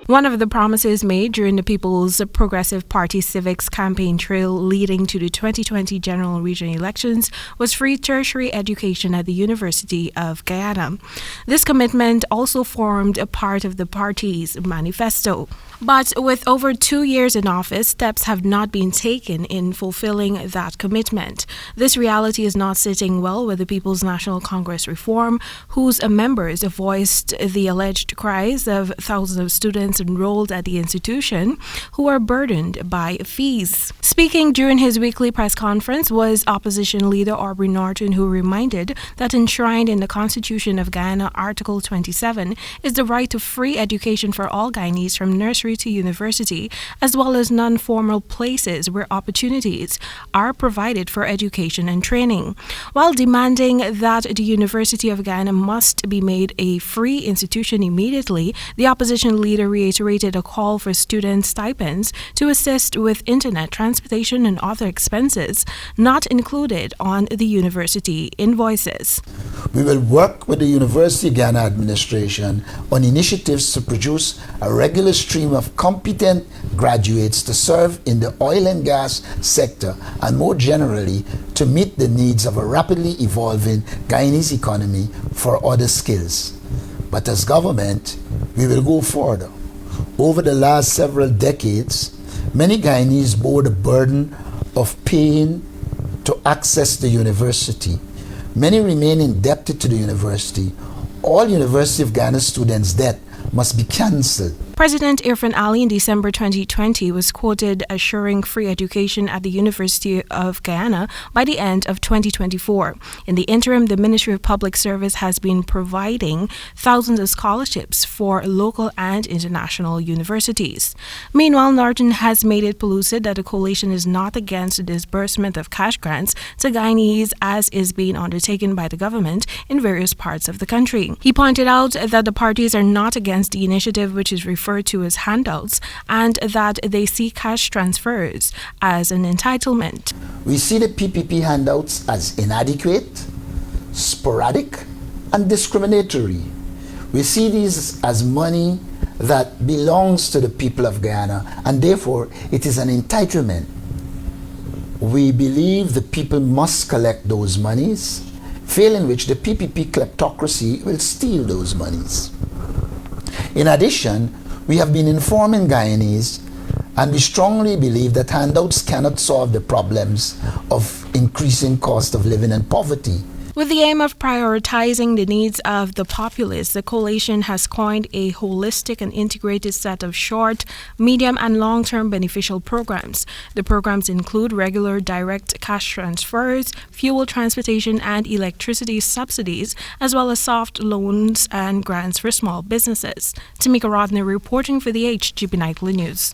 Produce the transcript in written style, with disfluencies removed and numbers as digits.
One of the promises made during the People's Progressive Party Civics campaign trail leading to the 2020 general region elections was free tertiary education at the University of Guyana. This commitment also formed a part of the party's manifesto. But with over 2 years in office, steps have not been taken in fulfilling that commitment. This reality is not sitting well with the People's National Congress Reform, whose members voiced the alleged cries of thousands of students enrolled at the institution who are burdened by fees. Speaking during his weekly press conference was opposition leader Aubrey Norton, who reminded that enshrined in the Constitution of Guyana, Article 27, is the right to free education for all Guyanese from nursery to university, as well as non-formal places where opportunities are provided for education and training. While demanding that the University of Guyana must be made a free institution immediately, the opposition leader reiterated a call for student stipends to assist with internet, transportation, and other expenses not included on the university invoices. We will work with the University of Guyana administration on initiatives to produce a regular stream of competent graduates to serve in the oil and gas sector and more generally to meet the needs of a rapidly evolving Guyanese economy for other skills. But as government, we will go further. Over the last several decades, many Guyanese bore the burden of paying to access the university. Many remain indebted to the university. All University of Guyana students' debt must be cancelled. President Irfan Ali in December 2020 was quoted assuring free education at the University of Guyana by the end of 2024. In the interim, the Ministry of Public Service has been providing thousands of scholarships for local and international universities. Meanwhile, Norton has made it pellucid that the coalition is not against the disbursement of cash grants to Guyanese as is being undertaken by the government in various parts of the country. He pointed out that the parties are not against the initiative, which is referred to as handouts, and that they see cash transfers as an entitlement. We see the PPP handouts as inadequate, sporadic, and discriminatory. We see these as money that belongs to the people of Guyana, and therefore it is an entitlement. We believe the people must collect those monies, failing which the PPP kleptocracy will steal those monies. In addition, we have been informing Guyanese, and we strongly believe that handouts cannot solve the problems of increasing cost of living and poverty. With the aim of prioritizing the needs of the populace, the coalition has coined a holistic and integrated set of short, medium, and long-term beneficial programs. The programs include regular direct cash transfers, fuel, transportation, and electricity subsidies, as well as soft loans and grants for small businesses. Timeka Rodney reporting for the HGB Nightly News.